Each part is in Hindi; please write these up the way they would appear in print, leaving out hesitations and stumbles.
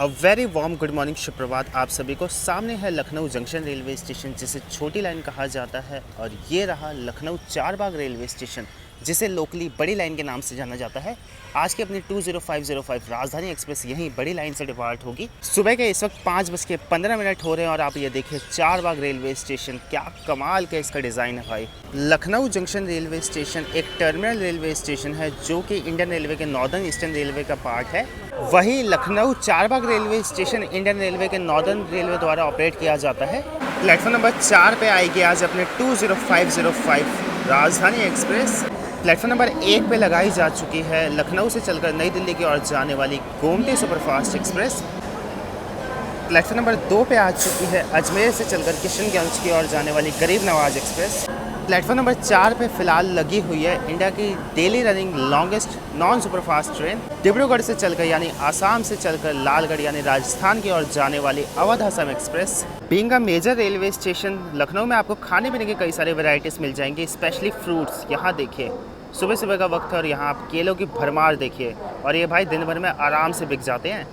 A very warm good morning, सुप्रभात आप सभी को। सामने है लखनऊ जंक्शन रेलवे स्टेशन, जिसे छोटी लाइन कहा जाता है, और ये रहा लखनऊ चारबाग रेलवे स्टेशन, जिसे लोकली बड़ी लाइन के नाम से जाना जाता है। आज की अपनी 20505 राजधानी एक्सप्रेस यहीं बड़ी लाइन से डिपार्ट होगी। सुबह के इस वक्त 5:15 हो रहे हैं और आप ये देखिए चारबाग रेलवे स्टेशन, क्या कमाल का इसका डिज़ाइन है भाई। लखनऊ जंक्शन रेलवे स्टेशन एक टर्मिनल रेलवे स्टेशन है जो कि इंडियन रेलवे के नॉर्दर्न ईस्टर्न रेलवे का पार्ट है। वहीं Lucknow Charbagh railway station Indian railway के नॉर्दर्न रेलवे द्वारा ऑपरेट किया जाता है। प्लेटफॉर्म नंबर 4 पे आएगी आज अपने 20505 राजधानी एक्सप्रेस। प्लेटफॉर्म नंबर 1 पे लगाई जा चुकी है लखनऊ से चलकर नई दिल्ली की ओर जाने वाली Gomti superfast express. Platform number 2 पे आ चुकी है अजमेर से चलकर किशनगंज की ओर जाने वाली गरीब नवाज एक्सप्रेस। प्लेटफॉर्म नंबर 4 पे फिलहाल लगी हुई है इंडिया की daily running longest non superfast train Dibrugarh से चलकर यानी आसाम से चलकर लालगढ़ यानी राजस्थान की ओर जाने वाली Awadh Assam express. Being a major railway station, Lucknow में आपको खाने पीने की कई सारी वैरायटीज़ मिल जाएंगी, स्पेशली फ्रूट्स। यहाँ देखिए सुबह सुबह का वक्त है और यहाँ आप केलों की भरमार देखिए, और ये भाई दिन भर में आराम से बिक जाते हैं।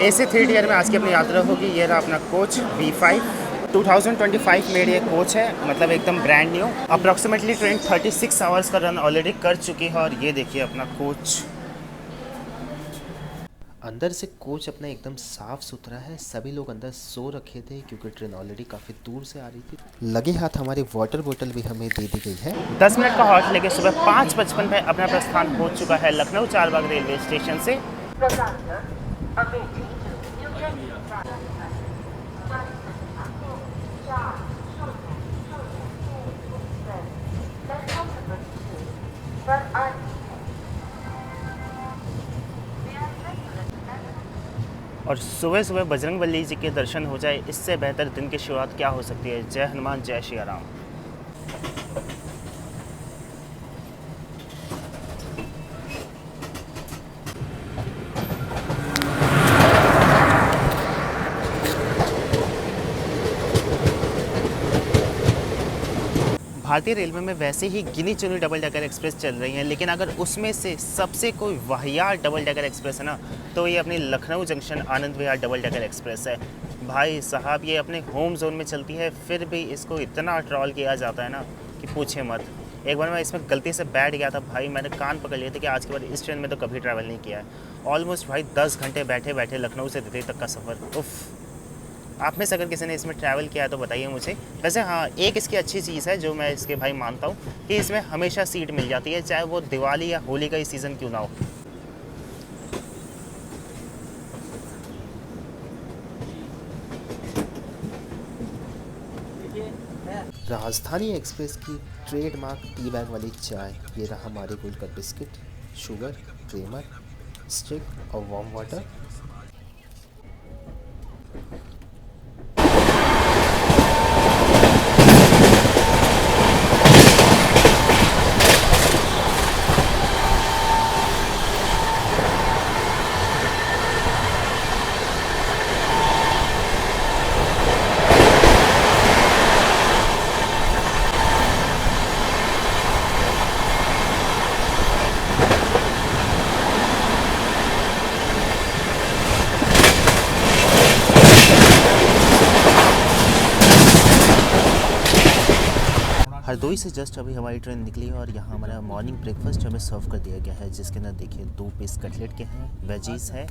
AC 3 टियर में आज की अपनी यात्रा होगी। ये रहा अपना कोच V5 2025 मेड ये कोच है, मतलब एकदम brand new. Approximately train 36 hours का रन ऑलरेडी कर चुकी है, और ये देखिए अपना कोच। अंदर से कोच अपना एकदम साफ सुथरा है। सभी लोग अंदर सो रखे थे क्योंकि ट्रेन ऑलरेडी काफ़ी दूर से आ रही थी। लगे हाथ हमारी वाटर बोतल भी हमें दे दी गई है। 10 मिनट का हॉल्ट लेके सुबह 5:55 पे अपना प्रस्थान हो चुका है लखनऊ चारबाग रेलवे स्टेशन से। और सुबह सुबह बजरंगबली जी के दर्शन हो जाए, इससे बेहतर दिन की शुरुआत क्या हो सकती है। जय हनुमान जय श्री राम। भारतीय रेलवे में वैसे ही गिनी चुनी डबल डेकर एक्सप्रेस चल रही हैं, लेकिन अगर उसमें से सबसे कोई वाहियात डबल डेकर एक्सप्रेस है ना, तो ये अपनी Lucknow junction Anand Vihar double decker express है। भाई साहब, ये अपने होम जोन में चलती है, फिर भी इसको इतना ट्रॉल किया जाता है ना कि पूछे मत। एक बार मैं इसमें गलती से बैठ गया था भाई, मैंने कान पकड़ लिए थे कि आज के बाद इस ट्रेन में तो कभी ट्रैवल नहीं किया है। ऑलमोस्ट भाई 10 घंटे बैठे बैठे लखनऊ से दिल्ली तक का सफ़र। उफ़, आप में से अगर किसी ने इसमें ट्रैवल किया है तो बताइए मुझे। वैसे हाँ, एक इसकी अच्छी चीज़ है जो मैं इसके भाई मानता हूँ कि इसमें हमेशा सीट मिल जाती है, चाहे वो दिवाली या होली का ही सीज़न क्यों ना हो। राजधानी एक्सप्रेस की ट्रेडमार्क टी बैग वाली चाय। ये रहा हमारे गोल्ड का बिस्किट, शुगर, क्रीमर, स्टिक और वार्म वाटर। हरदोई से जस्ट अभी हमारी ट्रेन निकली है और यहाँ हमारा मॉर्निंग ब्रेकफास्ट हमें सर्व कर दिया गया है, जिसके अंदर देखिए 2 पीस कटलेट के हैं, वेजीज है,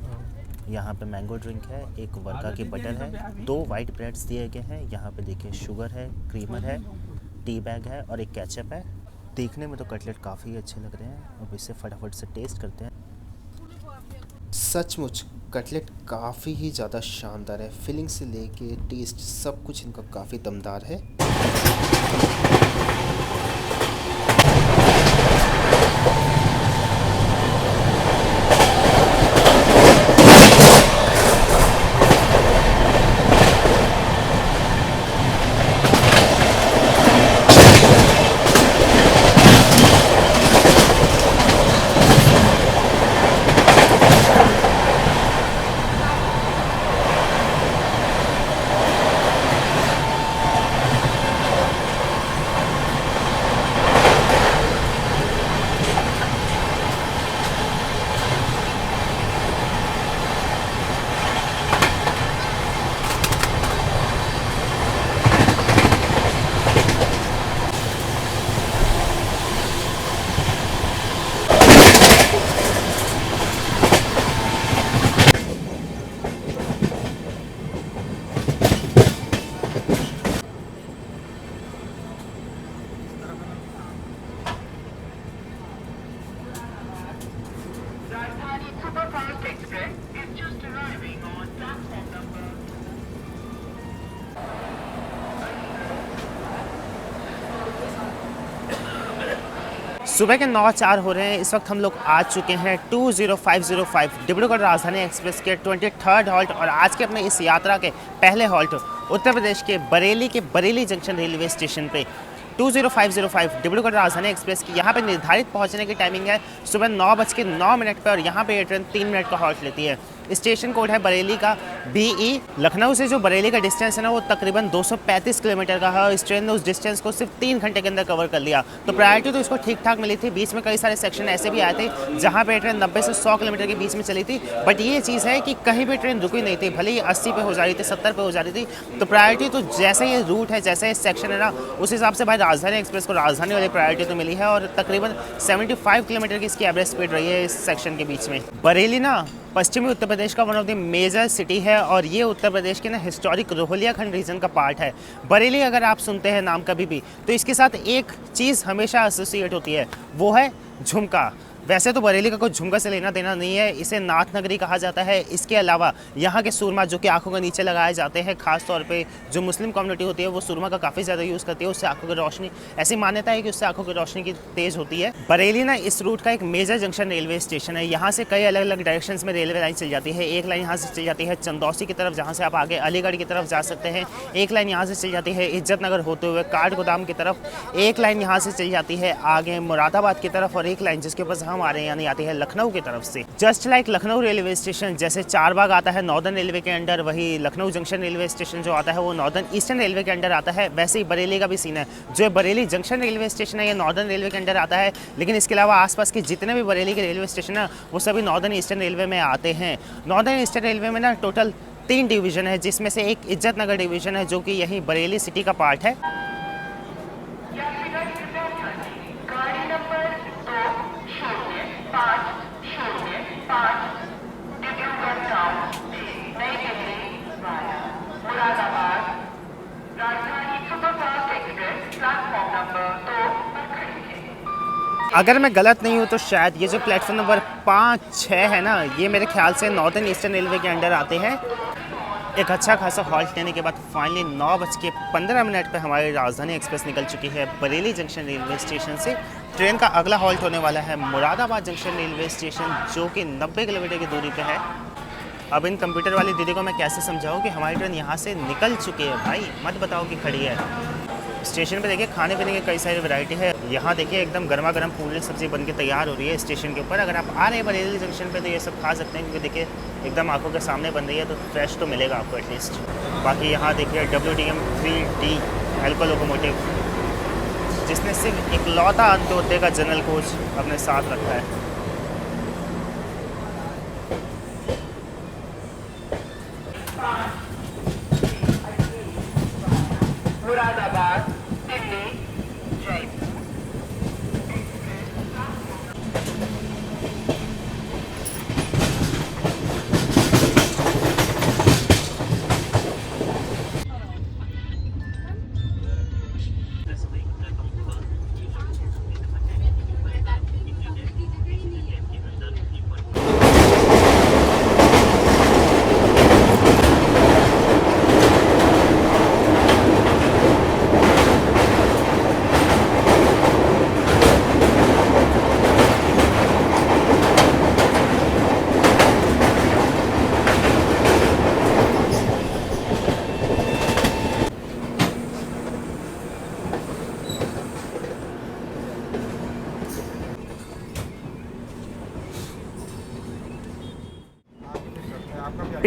यहाँ पे मैंगो ड्रिंक है, एक वर्का की बटर है, 2 वाइट ब्रेड्स दिए गए हैं। यहाँ पे देखिए शुगर है, क्रीमर है, टी बैग है और एक केचप है। देखने में तो कटलेट काफ़ी अच्छे लग रहे हैं। अब इसे फटाफट से टेस्ट करते हैं। सचमुच कटलेट काफ़ी ही ज़्यादा शानदार है। फिलिंग से लेके टेस्ट सब कुछ इनका काफ़ी दमदार है। Rajdhani Superfast Express is just arriving on platform number. सुबह के 9:04 हो रहे हैं। इस वक्त हम लोग आ चुके हैं 20505 डिब्रूगढ़ राजधानी एक्सप्रेस के 23rd हॉल्ट और आज के अपने इस यात्रा के पहले हॉल्ट उत्तर प्रदेश के बरेली जंक्शन रेलवे स्टेशन पे 20505 डिब्रूगढ़ राजधानी एक्सप्रेस की यहाँ पे निर्धारित पहुँचने की टाइमिंग है सुबह 9:09 पे और यहाँ पे ये ट्रेन 3 मिनट का हॉल्ट लेती है। स्टेशन कोड है बरेली का BE। लखनऊ से जो बरेली का डिस्टेंस है ना वो तकरीबन 235 किलोमीटर का है और इस ट्रेन ने उस डिस्टेंस को सिर्फ 3 घंटे के अंदर कवर कर लिया। तो प्रायोरिटी तो इसको ठीक ठाक मिली थी। बीच में कई सारे सेक्शन ऐसे भी आए थे जहाँ पे ट्रेन 90 से 100 किलोमीटर के बीच में चली थी, बट ये चीज़ है कि कहीं भी ट्रेन रुकी नहीं थी, भले ही 80 पे हो जा रही थी, 70 पे हो जा रही थी। तो प्रायोरिटी तो जैसे ये रूट है, जैसे ये सेक्शन है ना, उस हिसाब से भाई राजधानी एक्सप्रेस को राजधानी वाली प्रायोरिटी तो मिली है और तकरीबन 75 किलोमीटर की इसकी एवरेज स्पीड रही है इस सेक्शन के बीच में। बरेली ना पश्चिमी उत्तर प्रदेश का one of the major city है और ये उत्तर प्रदेश के ना हिस्टोरिक रोहलियाखंड रीजन का पार्ट है। बरेली अगर आप सुनते हैं नाम कभी भी तो इसके साथ एक चीज़ हमेशा एसोसिएट होती है, वो है झुमका। वैसे तो बरेली का कोई झुमका से लेना देना नहीं है, इसे नाथ नगरी कहा जाता है। इसके अलावा यहाँ के सुरमा जो कि आंखों के नीचे लगाए जाते हैं, खास तौर पे जो मुस्लिम कम्युनिटी होती है वो सुरमा का काफ़ी ज़्यादा यूज़ करती है, उससे आंखों की रोशनी, ऐसी मान्यता है कि उससे आंखों की रोशनी की तेज़ होती है। बरेली ना इस रूट का एक मेजर जंक्शन रेलवे स्टेशन है। यहाँ से कई अलग अलग डायरेक्शन में रेलवे लाइन चल जाती है। एक लाइन यहाँ से चल जाती है चंदौसी की तरफ, जहाँ से आप आगे अलीगढ़ की तरफ जा सकते हैं। एक लाइन यहाँ से चल जाती है इज्जत नगर होते हुए काठगोदाम की तरफ। एक लाइन यहाँ से चल जाती है आगे मुरादाबाद की तरफ और एक लाइन जिसके ऊपर हम आ रहे हैं यानी आती है लखनऊ की तरफ से। Just like Lucknow railway station, जैसे चारबाग आता है नॉर्दर्न रेलवे के अंडर, वही लखनऊ जंक्शन रेलवे स्टेशन जो आता है वो नॉर्दर्न ईस्टर्न रेलवे के अंडर आता है। वैसे ही बरेली का भी सीन है। जो बरेली जंक्शन रेलवे स्टेशन है ये नॉर्दर्न रेलवे के अंडर आता है, लेकिन इसके अलावा आसपास के जितने भी बरेली के रेलवे स्टेशन है वो सभी नॉर्दर्न ईस्टर्न रेलवे में आते हैं। नॉर्दर्न ईस्टर्न रेलवे में ना टोटल 3 डिवीजन है, जिसमें से एक इज्जत नगर डिवीजन है जो कि यही बरेली सिटी का पार्ट है। गाड़ी नंबर 2050 डिब्रूगढ़ टाउन नई दिल्ली वाया मुरादाबाद। राजधानी सुपरफास्ट एक्सप्रेस प्लेटफॉर्म नंबर 2 पर खड़ी है। अगर मैं गलत नहीं हूँ तो शायद ये जो प्लेटफॉर्म नंबर 5-6 है ना, ये मेरे ख्याल से नॉर्दर्न ईस्टर्न रेलवे के अंडर आते हैं। एक अच्छा खासा हॉल्ट लेने के बाद फाइनली 9:15 पे हमारी राजधानी एक्सप्रेस निकल चुकी है बरेली जंक्शन रेलवे स्टेशन से। ट्रेन का अगला हॉल्ट होने वाला है मुरादाबाद जंक्शन रेलवे स्टेशन जो कि 90 किलोमीटर की दूरी पे है। अब इन कंप्यूटर वाली दीदी को मैं कैसे समझाऊं कि हमारी ट्रेन यहाँ से निकल चुकी है। भाई मत बताओ कि खड़ी है। स्टेशन पे देखिए खाने पीने की कई सारी वैरायटी है। यहाँ देखिए एकदम गर्मा गर्म पूरी सब्जी बन के तैयार हो रही है स्टेशन के ऊपर। अगर आप आ रहे हैं बरेली जंक्शन पे तो ये सब खा सकते हैं, क्योंकि देखिए एकदम आंखों के सामने बन रही है, तो फ्रेश तो मिलेगा आपको एटलीस्ट। बाकी यहाँ देखिए WTM 3D हेल्को लोकोमोटिव, जिसने सिर्फ इकलौता अंत्योदय का जनरल कोच अपने साथ रखा है। मुरादाबाद दिल्ली जयपुर।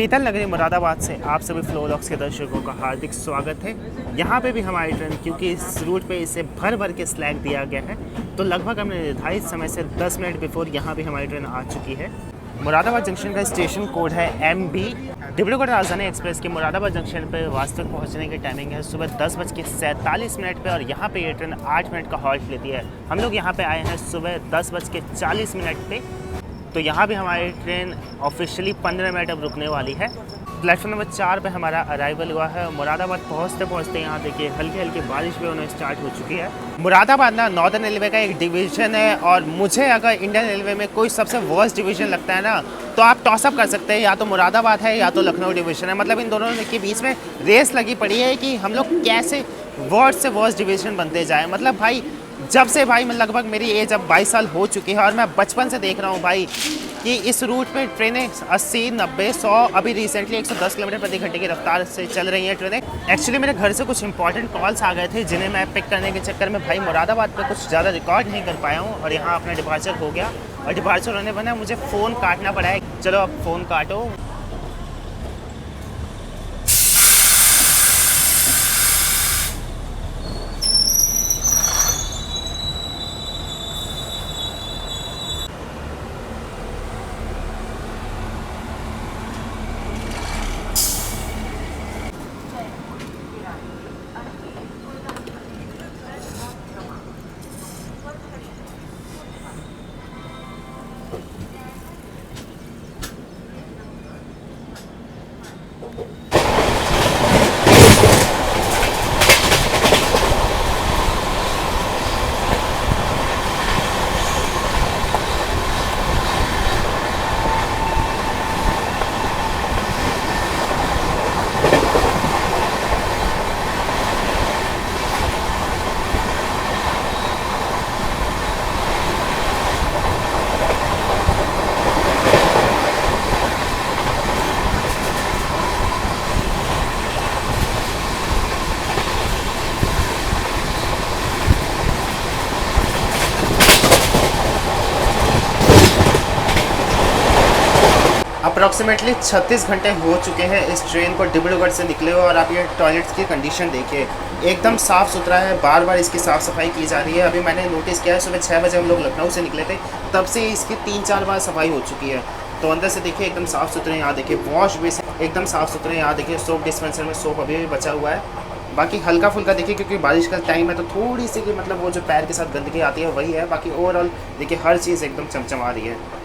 पीतल नगरी मुरादाबाद से आप सभी फ्लोलॉक्स के दर्शकों का हार्दिक स्वागत है। यहाँ पे भी हमारी ट्रेन, क्योंकि इस रूट पे इसे भर भर के स्लैग दिया गया है, तो लगभग हमने निर्धारित समय से 10 मिनट बिफोर यहाँ भी हमारी ट्रेन आ चुकी है। मुरादाबाद जंक्शन का स्टेशन कोड है MB। डिब्रूगढ़ राजधानी एक्सप्रेस के मुरादाबाद जंक्शन पर वास्तविक पहुँचने की टाइमिंग है सुबह 10:47 पे और यहाँ पे ये ट्रेन 8 मिनट का हॉल्ट लेती है। हम लोग यहाँ पे आए हैं सुबह 10:40 पे। तो यहाँ भी हमारी ट्रेन ऑफिशियली 15 मिनट अब रुकने वाली है। प्लेटफॉर्म नंबर 4 पे हमारा अराइवल हुआ है। मुरादाबाद पहुँचते पहुँचते यहाँ देखिए हल्की हल्की बारिश भी होना स्टार्ट हो चुकी है। मुरादाबाद ना नॉर्दर्न रेलवे का एक डिवीज़न है और मुझे अगर इंडियन रेलवे में कोई सबसे वर्स्ट डिवीज़न लगता है ना, तो आप टॉसअप कर सकते हैं, या तो मुरादाबाद है या तो लखनऊ डिवीज़न है। मतलब इन दोनों के बीच में रेस लगी पड़ी है कि हम लोग कैसे वर्स्ट से वर्स्ट डिवीज़न बनते जाए। मतलब भाई जब से भाई मैं लगभग मेरी एज अब 22 साल हो चुकी है और मैं बचपन से देख रहा हूँ भाई कि इस रूट पे ट्रेनें 80, 90, 100, अभी रिसेंटली 110 किलोमीटर प्रति घंटे की रफ्तार से चल रही हैं ट्रेनें। एक्चुअली मेरे घर से कुछ इंपॉर्टेंट कॉल्स आ गए थे जिन्हें मैं पिक करने के चक्कर में भाई मुरादाबाद पे कुछ ज़्यादा रिकॉर्ड नहीं कर पाया हूँ और यहाँ अपना डिपार्चर हो गया और डिपार्चर होने बना मुझे फ़ोन काटना पड़ा है। चलो अब फ़ोन काटो। अप्रॉक्सीमेटली 36 घंटे हो चुके हैं इस ट्रेन को डिब्रूगढ़ से निकले हुए और आप ये टॉयलेट्स की कंडीशन देखिए, एकदम साफ़ सुथरा है। बार बार इसकी साफ़ सफाई की जा रही है। अभी मैंने नोटिस किया है सुबह 6 बजे हम लोग लखनऊ से निकले थे, तब से इसकी 3-4 बार सफाई हो चुकी है। तो अंदर से देखिए एकदम साफ़ सुथरे, यहाँ देखिए वॉश बेसिन एकदम साफ़ सुथरे, यहाँ देखिए सोप डिस्पेंसर में सोप अभी भी बचा हुआ है। बाकी हल्का फुल्का देखिए क्योंकि बारिश का टाइम है तो थोड़ी सी कि मतलब वो जो पैर के साथ गंदगी आती है वही है। बाकी ओवरऑल देखिए हर चीज़ एकदम चमचमा रही है।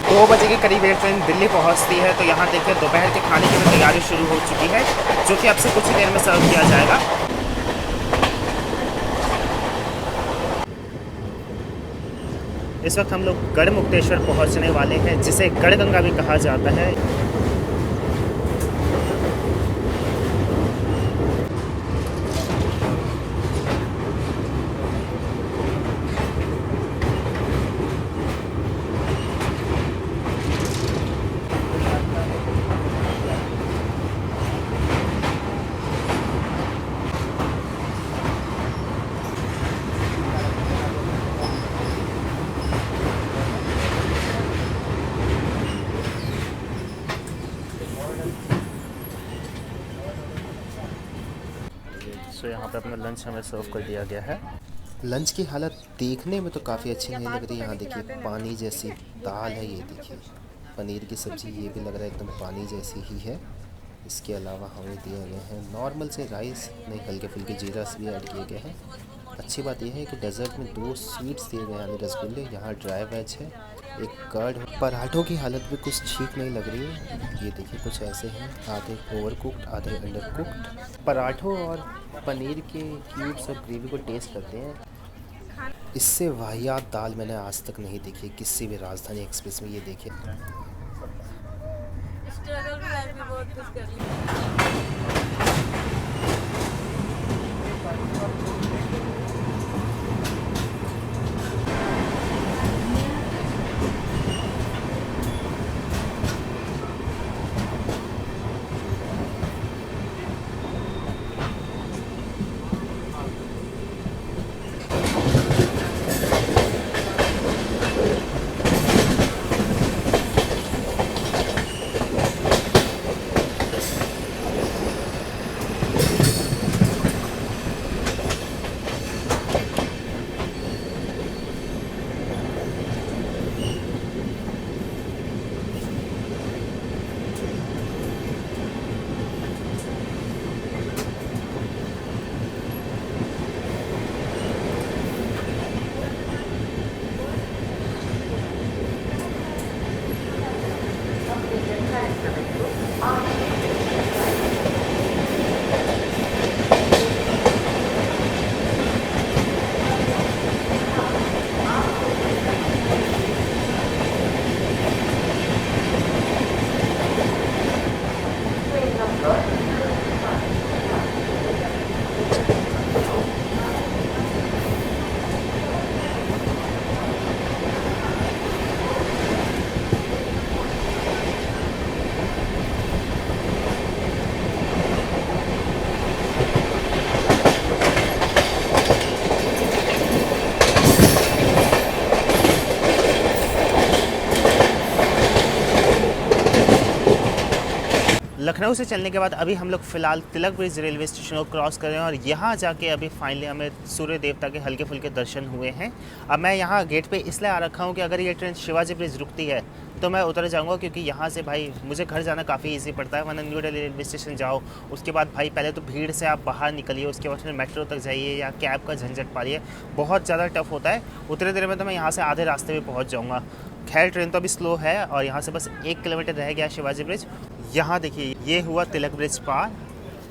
2 बजे के करीब ये ट्रेन दिल्ली पहुंचती है। तो यहाँ देखिए दोपहर के खाने की भी तैयारी शुरू हो चुकी है जो कि अब से कुछ ही देर में सर्व किया जाएगा। इस वक्त हम लोग गढ़ मुक्तेश्वर पहुंचने वाले हैं जिसे गढ़गंगा भी कहा जाता है। तो यहाँ पे अपना लंच हमें सर्व कर दिया गया है। लंच की हालत देखने में तो काफ़ी अच्छी नहीं लग रही। यहाँ देखिए पानी जैसी दाल है, ये देखिए पनीर की सब्ज़ी, ये भी लग रहा है एकदम पानी जैसी ही है। इसके अलावा हमें दिए गए हैं नॉर्मल से राइस, नहीं हल्के फुल्के जीरास भी ऐड किए गए हैं। अच्छी बात यह है कि डेजर्ट में 2 स्वीट्स दिए गए यानी रसगुल्ले, यहाँ ड्राई वेज है, एक कर्ड है। पराठों की हालत भी कुछ ठीक नहीं लग रही है। ये देखिए कुछ ऐसे हैं, आधे ओवर कुक्ड आधे अंडर कुक्ड। पराठों और पनीर के क्यूब्स और ग्रेवी को टेस्ट करते हैं। इससे वाहियात दाल मैंने आज तक नहीं देखी किसी भी राजधानी एक्सप्रेस में। ये देखिए स्ट्रगल में लाइफ में बहुत कुछ कर लिया। लखनऊ से चलने के बाद अभी हम लोग फ़िलहाल तिलक ब्रिज रेलवे स्टेशन को क्रॉस कर रहे हैं और यहाँ जाके अभी फाइनली हमें सूर्य देवता के हल्के फुल्के दर्शन हुए हैं। अब मैं यहाँ गेट पे इसलिए आ रखा हूँ कि अगर ये ट्रेन शिवाजी ब्रिज रुकती है तो मैं उतर जाऊँगा, क्योंकि यहाँ से भाई मुझे घर जाना काफ़ी ईजी पड़ता है। वरना न्यू दिल्ली रेलवे स्टेशन जाओ, उसके बाद भाई पहले तो भीड़ से आप बाहर निकलिए, उसके बाद फिर मेट्रो तक जाइए या कैब का झंझट पालिए, बहुत ज़्यादा टफ होता है। उतने देर में तो मैं यहाँ से आधे रास्ते में पहुँच जाऊँगा। खैर ट्रेन तो अभी स्लो है और यहाँ से बस 1 किलोमीटर रह गया शिवाजी ब्रिज। यहाँ देखिए ये हुआ तिलक ब्रिज पार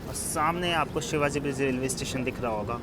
और सामने आपको शिवाजी ब्रिज रेलवे स्टेशन दिख रहा होगा।